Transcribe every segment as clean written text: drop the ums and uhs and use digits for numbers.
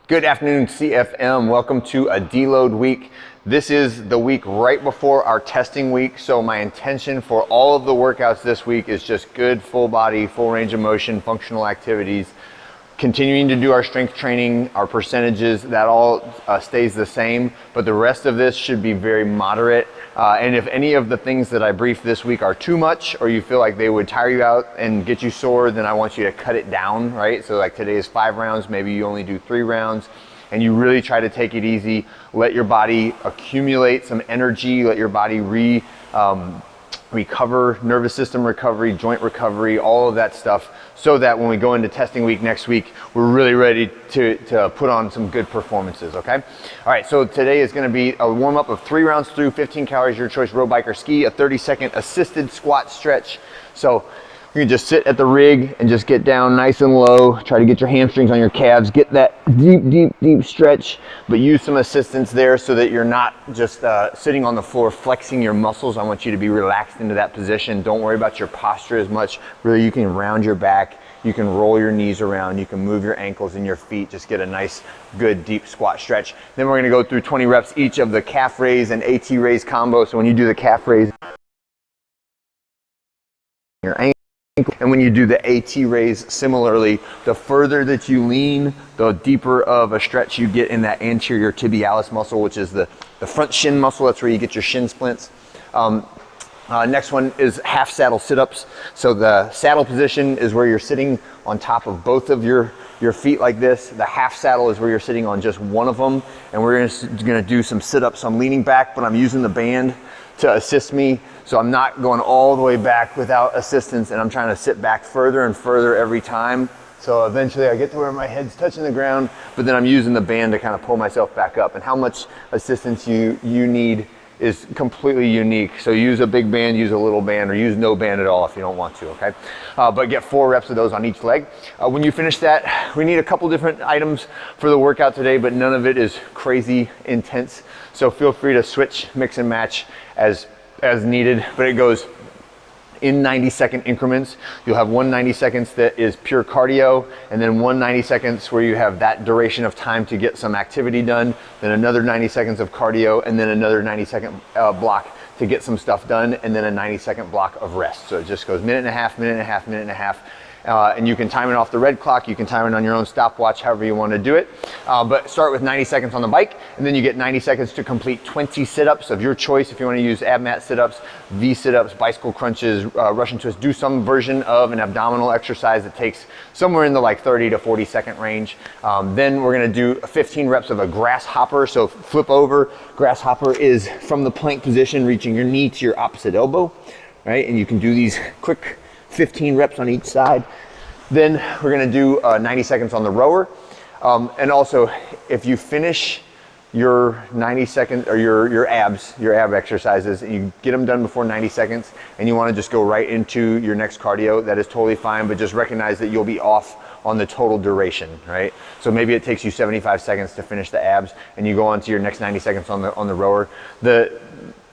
Good afternoon, CFM. Welcome to a deload week. This is the week right before our testing week, so my intention for all of the workouts this week is just good full body, full range of motion, functional activities. Continuing to do our strength training, our percentages, that all stays the same, but the rest of this should be very moderate. And if any of the things that I briefed this week are too much, or you feel like they would tire you out and get you sore, then I want you to cut it down, right? So like today is 5 rounds, maybe you only do 3 rounds, and you really try to take it easy. Let your body accumulate some energy, let your body recover, nervous system recovery, joint recovery, all of that stuff, so that when we go into testing week next week, we're really ready to put on some good performances, okay? All right, so today is gonna be a warm-up of 3 rounds through 15 calories, your choice, road, bike, or ski, a 30-second assisted squat stretch. So you can just sit at the rig and just get down nice and low, try to get your hamstrings on your calves, get that deep stretch, but use some assistance there so that you're not just sitting on the floor flexing your muscles. I want you to be relaxed into that position. Don't worry about your posture as much. Really, you can round your back, you can roll your knees around, you can move your ankles and your feet, just get a nice, good, deep squat stretch. Then we're gonna go through 20 reps each of the calf raise and AT raise combo. So when you do the calf raise, your ankle, and when you do the AT raise, similarly, the further that you lean, the deeper of a stretch you get in that anterior tibialis muscle, which is the front shin muscle. That's where you get your shin splints. Next one is half saddle sit-ups. So the saddle position is where you're sitting on top of both of your feet like this. The half saddle is where you're sitting on just one of them. And we're gonna do some sit-ups. So I'm leaning back, but I'm using the band to assist me. So I'm not going all the way back without assistance, and I'm trying to sit back further and further every time. So eventually I get to where my head's touching the ground, but then I'm using the band to kind of pull myself back up. And how much assistance you need is completely unique. So use a big band, use a little band, or use no band at all if you don't want to, okay? But get 4 reps of those on each leg. When you finish that, we need a couple different items for the workout today, but none of it is crazy intense. So feel free to switch, mix and match as needed, but it goes in 90-second increments. You'll have 1 90 seconds that is pure cardio, and then 1 90 seconds where you have that duration of time to get some activity done, then another 90 seconds of cardio, and then another 90-second block to get some stuff done, and then a 90-second block of rest. So it just goes minute and a half, minute and a half, minute and a half. And you can time it off the red clock, you can time it on your own stopwatch, however you want to do it. But start with 90 seconds on the bike, and then you get 90 seconds to complete 20 sit-ups of your choice. If you want to use ab mat sit-ups, V sit-ups, bicycle crunches, Russian twists, do some version of an abdominal exercise that takes somewhere in the like 30 to 40 second range. Then we're going to do 15 reps of a grasshopper. So flip over. Grasshopper is from the plank position, reaching your knee to your opposite elbow, right? And you can do these quick 15 reps on each side. Then we're gonna do 90 seconds on the rower. And also, if you finish your 90 second or your ab exercises, and you get them done before 90 seconds, and you wanna just go right into your next cardio, that is totally fine, but just recognize that you'll be off on the total duration, right? So maybe it takes you 75 seconds to finish the abs, and you go on to your next 90 seconds on the rower. The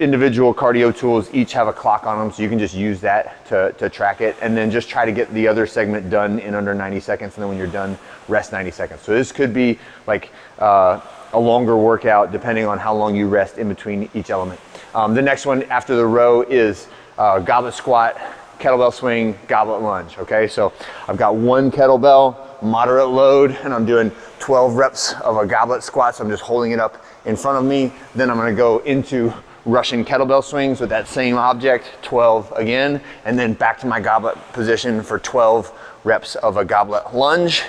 individual cardio tools each have a clock on them, so you can just use that to track it, and then just try to get the other segment done in under 90 seconds, and then when you're done, rest 90 seconds. So this could be like a longer workout depending on how long you rest in between each element. The next one after the row is goblet squat, kettlebell swing, goblet lunge, okay? So I've got 1 kettlebell, moderate load, and I'm doing 12 reps of a goblet squat, so I'm just holding it up in front of me. Then I'm gonna go into Russian kettlebell swings with that same object, 12 again, and then back to my goblet position for 12 reps of a goblet lunge,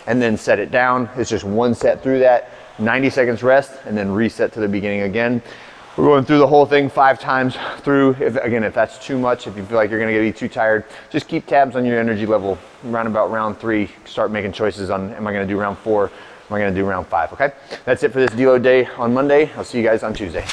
and then set it down. It's just 1 set through that, 90 seconds rest, and then reset to the beginning again. We're going through the whole thing 5 times through. If that's too much, if you feel like you're gonna be too tired, just keep tabs on your energy level. Around about round 3, start making choices on, am I gonna do round 4? Am I gonna do round 5, okay? That's it for this deload day on Monday. I'll see you guys on Tuesday.